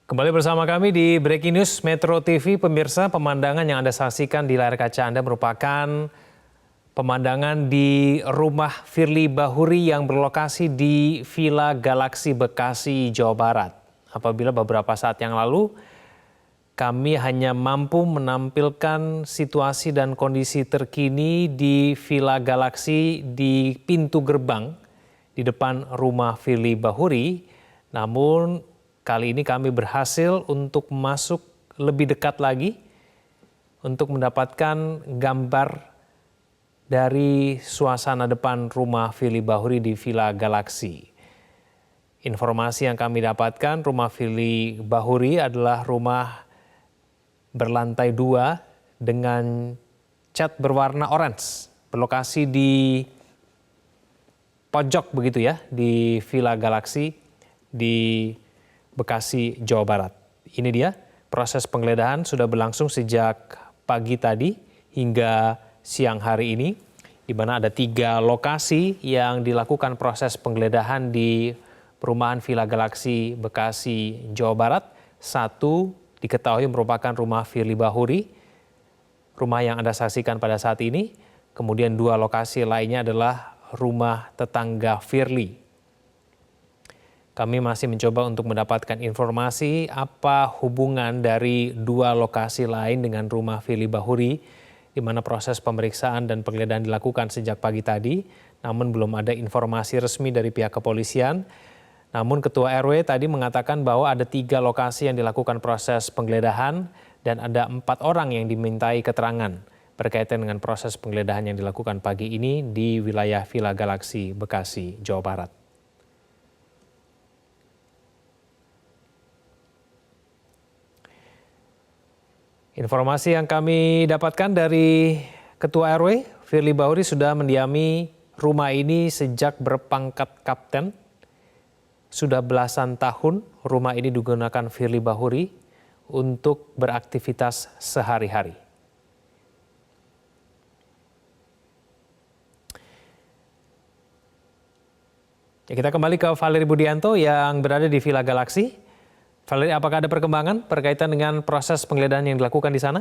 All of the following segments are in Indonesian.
Kembali bersama kami di Breaking News Metro TV, pemirsa. Pemandangan yang Anda saksikan di layar kaca Anda merupakan pemandangan di rumah Firly Bahuri yang berlokasi di Villa Galaxy Bekasi, Jawa Barat. Apabila beberapa saat yang lalu kami hanya mampu menampilkan situasi dan kondisi terkini di Villa Galaxy di pintu gerbang di depan rumah Firly Bahuri, namun kali ini kami berhasil untuk masuk lebih dekat lagi untuk mendapatkan gambar dari suasana depan rumah Firly Bahuri di Villa Galaxy. Informasi yang kami dapatkan, rumah Firly Bahuri adalah rumah berlantai 2 dengan cat berwarna orange, berlokasi di pojok begitu ya, di Villa Galaxy di Bekasi, Jawa Barat. Ini dia, proses penggeledahan sudah berlangsung sejak pagi tadi hingga siang hari ini, di mana ada 3 lokasi yang dilakukan proses penggeledahan di perumahan Villa Galaxy Bekasi, Jawa Barat. 1 diketahui merupakan rumah Firly Bahuri, rumah yang Anda saksikan pada saat ini. Kemudian 2 lokasi lainnya adalah rumah tetangga Firly. Kami masih mencoba untuk mendapatkan informasi apa hubungan dari 2 lokasi lain dengan rumah Firly Bahuri, di mana proses pemeriksaan dan penggeledahan dilakukan sejak pagi tadi, namun belum ada informasi resmi dari pihak kepolisian. Namun Ketua RW tadi mengatakan bahwa ada 3 lokasi yang dilakukan proses penggeledahan dan ada 4 orang yang dimintai keterangan berkaitan dengan proses penggeledahan yang dilakukan pagi ini di wilayah Villa Galaxy Bekasi, Jawa Barat. Informasi yang kami dapatkan dari Ketua RW, Firly Bahuri sudah mendiami rumah ini sejak berpangkat kapten. Sudah belasan tahun rumah ini digunakan Firly Bahuri untuk beraktivitas sehari-hari. Ya, kita kembali ke Valeri Budianto yang berada di Villa Galaxy. Valeri, apakah ada perkembangan berkaitan dengan proses penggeledahan yang dilakukan di sana?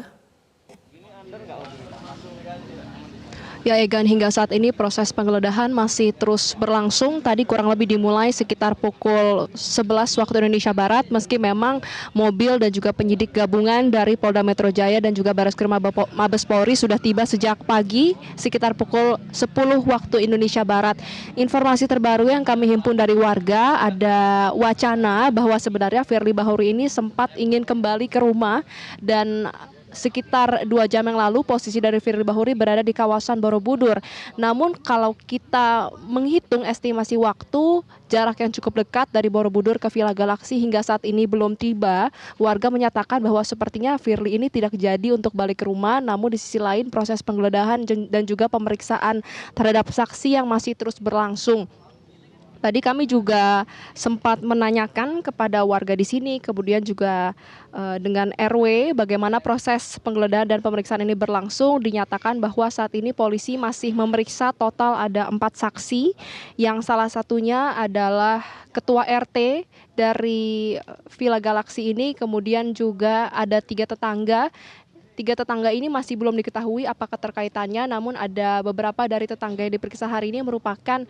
Ya Egan, hingga saat ini proses penggeledahan masih terus berlangsung. Tadi kurang lebih dimulai sekitar pukul 11 waktu Indonesia Barat, meski memang mobil dan juga penyidik gabungan dari Polda Metro Jaya dan juga Barreskrim Mabes Polri sudah tiba sejak pagi sekitar pukul 10 waktu Indonesia Barat. Informasi terbaru yang kami himpun dari warga, ada wacana bahwa sebenarnya Firly Bahuri ini sempat ingin kembali ke rumah dan sekitar 2 jam yang lalu posisi dari Firly Bahuri berada di kawasan Borobudur. Namun kalau kita menghitung estimasi waktu, jarak yang cukup dekat dari Borobudur ke Villa Galaxy hingga saat ini belum tiba. Warga menyatakan bahwa sepertinya Firly ini tidak jadi untuk balik ke rumah, namun di sisi lain proses penggeledahan dan juga pemeriksaan terhadap saksi yang masih terus berlangsung. Tadi kami juga sempat menanyakan kepada warga di sini, kemudian juga dengan RW bagaimana proses penggeledahan dan pemeriksaan ini berlangsung. Dinyatakan bahwa saat ini polisi masih memeriksa total ada 4 saksi, yang salah satunya adalah Ketua RT dari Villa Galaxy ini, kemudian juga ada 3 tetangga. 3 tetangga ini masih belum diketahui apa keterkaitannya, namun ada beberapa dari tetangga yang diperiksa hari ini merupakan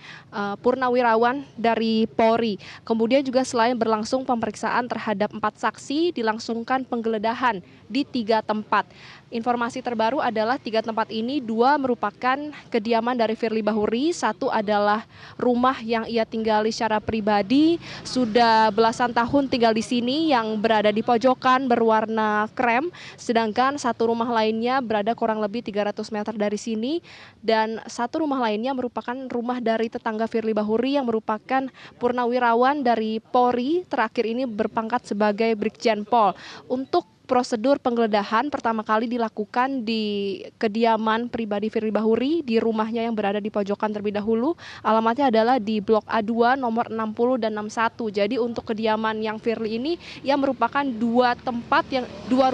purnawirawan dari Polri. Kemudian juga selain berlangsung pemeriksaan terhadap 4 saksi, dilangsungkan penggeledahan di 3 tempat. Informasi terbaru adalah 3 tempat ini 2 merupakan kediaman dari Firly Bahuri, 1 adalah rumah yang ia tinggali secara pribadi, sudah belasan tahun tinggal di sini yang berada di pojokan berwarna krem, sedangkan 1 rumah lainnya berada kurang lebih 300 meter dari sini, dan 1 rumah lainnya merupakan rumah dari tetangga Firly Bahuri yang merupakan purnawirawan dari Polri, terakhir ini berpangkat sebagai Brigjen Pol. Untuk prosedur penggeledahan pertama kali dilakukan di kediaman pribadi Firly Bahuri di rumahnya yang berada di pojokan terlebih dahulu. Alamatnya adalah di Blok A2 nomor 60 dan 61. Jadi untuk kediaman yang Firly ini yang merupakan 2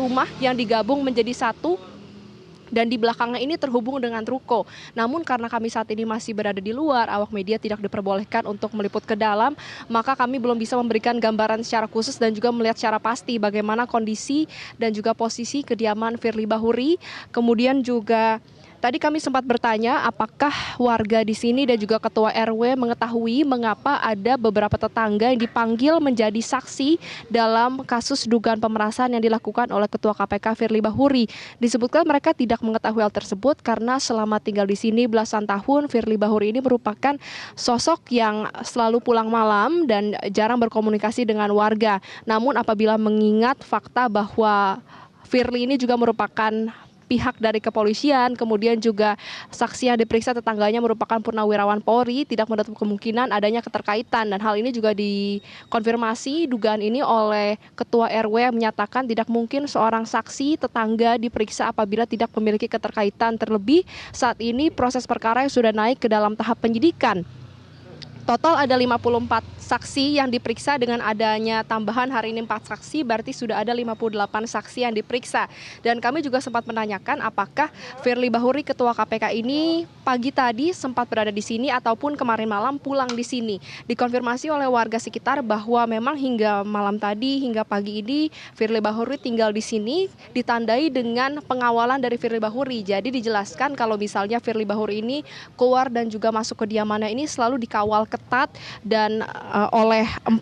rumah yang digabung menjadi 1. dan di belakangnya ini terhubung dengan ruko. Namun karena kami saat ini masih berada di luar, awak media tidak diperbolehkan untuk meliput ke dalam, maka kami belum bisa memberikan gambaran secara khusus dan juga melihat secara pasti bagaimana kondisi dan juga posisi kediaman Firly Bahuri. Kemudian juga tadi kami sempat bertanya apakah warga di sini dan juga ketua RW mengetahui mengapa ada beberapa tetangga yang dipanggil menjadi saksi dalam kasus dugaan pemerasan yang dilakukan oleh ketua KPK Firly Bahuri. Disebutkan mereka tidak mengetahui hal tersebut karena selama tinggal di sini belasan tahun, Firly Bahuri ini merupakan sosok yang selalu pulang malam dan jarang berkomunikasi dengan warga. Namun apabila mengingat fakta bahwa Firly ini juga merupakan pihak dari kepolisian, kemudian juga saksi yang diperiksa tetangganya merupakan purnawirawan Polri, tidak menutup kemungkinan adanya keterkaitan, dan hal ini juga dikonfirmasi dugaan ini oleh ketua RW yang menyatakan tidak mungkin seorang saksi tetangga diperiksa apabila tidak memiliki keterkaitan, terlebih saat ini proses perkara yang sudah naik ke dalam tahap penyidikan. Total ada 54 saksi yang diperiksa, dengan adanya tambahan hari ini 4 saksi, berarti sudah ada 58 saksi yang diperiksa. Dan kami juga sempat menanyakan apakah Firly Bahuri ketua KPK ini pagi tadi sempat berada di sini ataupun kemarin malam pulang di sini. Dikonfirmasi oleh warga sekitar bahwa memang hingga malam tadi hingga pagi ini Firly Bahuri tinggal di sini ditandai dengan pengawalan dari Firly Bahuri. Jadi dijelaskan kalau misalnya Firly Bahuri ini keluar dan juga masuk kediamannya ini selalu dikawal ketat dan oleh 4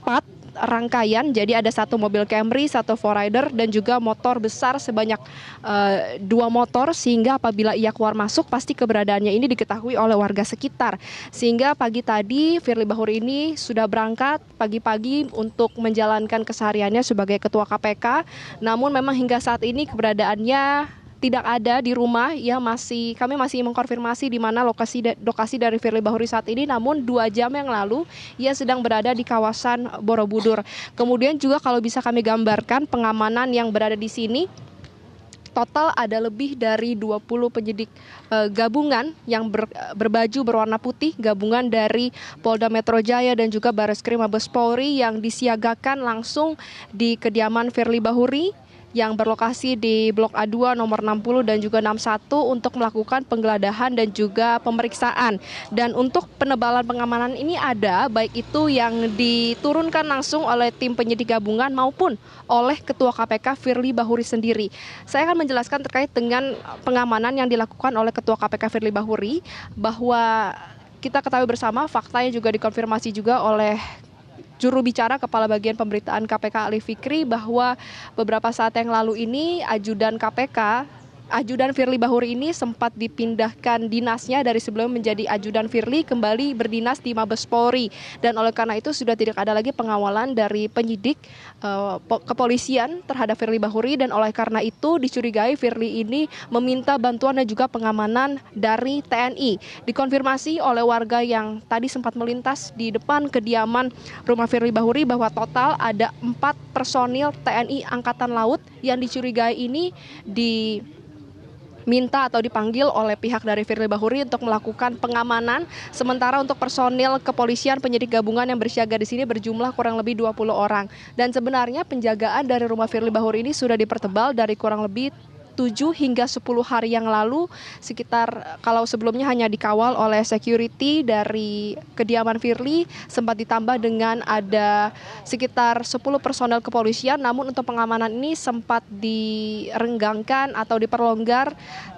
rangkaian. Jadi ada 1 mobil Camry, 1 4Rider dan juga motor besar sebanyak 2 motor, sehingga apabila ia keluar masuk pasti keberadaannya ini diketahui oleh warga sekitar. Sehingga pagi tadi Firly Bahuri ini sudah berangkat pagi-pagi untuk menjalankan kesehariannya sebagai ketua KPK. Namun memang hingga saat ini keberadaannya tidak ada di rumah. Kami masih mengkonfirmasi di mana lokasi dari Firly Bahuri saat ini, namun 2 jam yang lalu ia sedang berada di kawasan Borobudur. Kemudian juga kalau bisa kami gambarkan pengamanan yang berada di sini, total ada lebih dari 20 penyidik gabungan yang berbaju berwarna putih, gabungan dari Polda Metro Jaya dan juga Bareskrim Mabes Polri yang disiagakan langsung di kediaman Firly Bahuri yang berlokasi di Blok A2 nomor 60 dan juga 61 untuk melakukan penggeledahan dan juga pemeriksaan. Dan untuk penebalan pengamanan ini ada, baik itu yang diturunkan langsung oleh tim penyidik gabungan maupun oleh Ketua KPK Firly Bahuri sendiri. Saya akan menjelaskan terkait dengan pengamanan yang dilakukan oleh Ketua KPK Firly Bahuri, bahwa kita ketahui bersama faktanya juga dikonfirmasi juga oleh juru bicara Kepala Bagian Pemberitaan KPK Ali Fikri, bahwa beberapa saat yang lalu ini ajudan Firly Bahuri ini sempat dipindahkan dinasnya dari sebelum menjadi ajudan Firly kembali berdinas di Mabes Polri, dan oleh karena itu sudah tidak ada lagi pengawalan dari penyidik kepolisian terhadap Firly Bahuri, dan oleh karena itu dicurigai Firly ini meminta bantuan dan juga pengamanan dari TNI. Dikonfirmasi oleh warga yang tadi sempat melintas di depan kediaman rumah Firly Bahuri bahwa total ada 4 personil TNI Angkatan Laut yang dicurigai ini diminta atau dipanggil oleh pihak dari Firly Bahuri untuk melakukan pengamanan. Sementara untuk personil kepolisian penyidik gabungan yang bersiaga di sini berjumlah kurang lebih 20 orang. Dan sebenarnya penjagaan dari rumah Firly Bahuri ini sudah dipertebal dari kurang lebih 7 hingga 10 hari yang lalu, sekitar kalau sebelumnya hanya dikawal oleh security dari kediaman Firly, sempat ditambah dengan ada sekitar 10 personel kepolisian, namun untuk pengamanan ini sempat direnggangkan atau diperlonggar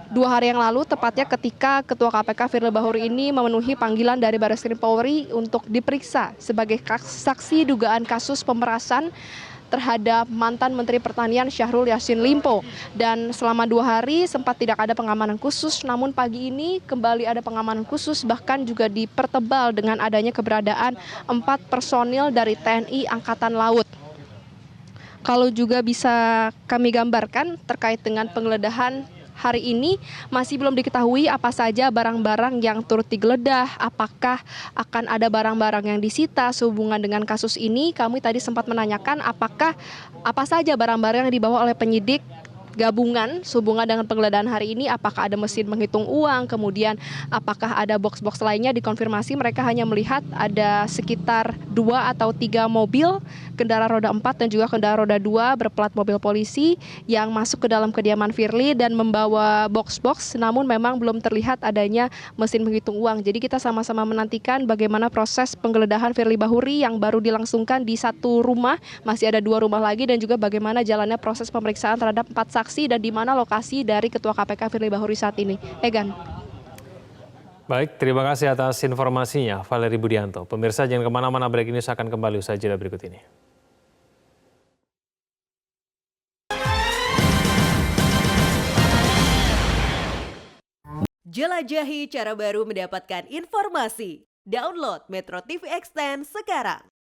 2 hari yang lalu, tepatnya ketika Ketua KPK Firly Bahuri ini memenuhi panggilan dari Bareskrim Polri untuk diperiksa sebagai saksi dugaan kasus pemerasan terhadap mantan Menteri Pertanian Syahrul Yassin Limpo. Dan selama 2 hari sempat tidak ada pengamanan khusus, namun pagi ini kembali ada pengamanan khusus, bahkan juga dipertebal dengan adanya keberadaan 4 personil dari TNI Angkatan Laut. Kalau juga bisa kami gambarkan terkait dengan penggeledahan hari ini, masih belum diketahui apa saja barang-barang yang turut digeledah, apakah akan ada barang-barang yang disita sehubungan dengan kasus ini. Kami tadi sempat menanyakan apa saja barang-barang yang dibawa oleh penyidik gabungan sehubungan dengan penggeledahan hari ini, apakah ada mesin penghitung uang, kemudian apakah ada box-box lainnya, dikonfirmasi mereka hanya melihat ada sekitar 2 atau 3 mobil kendaraan roda 4 dan juga kendaraan roda 2 berplat mobil polisi yang masuk ke dalam kediaman Firly dan membawa box-box, namun memang belum terlihat adanya mesin penghitung uang. Jadi kita sama-sama menantikan bagaimana proses penggeledahan Firly Bahuri yang baru dilangsungkan di satu rumah, masih ada 2 rumah lagi, dan juga bagaimana jalannya proses pemeriksaan terhadap 4 saksi dan di mana lokasi dari Ketua KPK Firly Bahuri saat ini. Egan. Baik, terima kasih atas informasinya, Valeri Budianto. Pemirsa jangan kemana-mana, breaking news akan kembali usai jeda berikut ini. Jelajahi cara baru mendapatkan informasi. Download Metro TV Extend sekarang.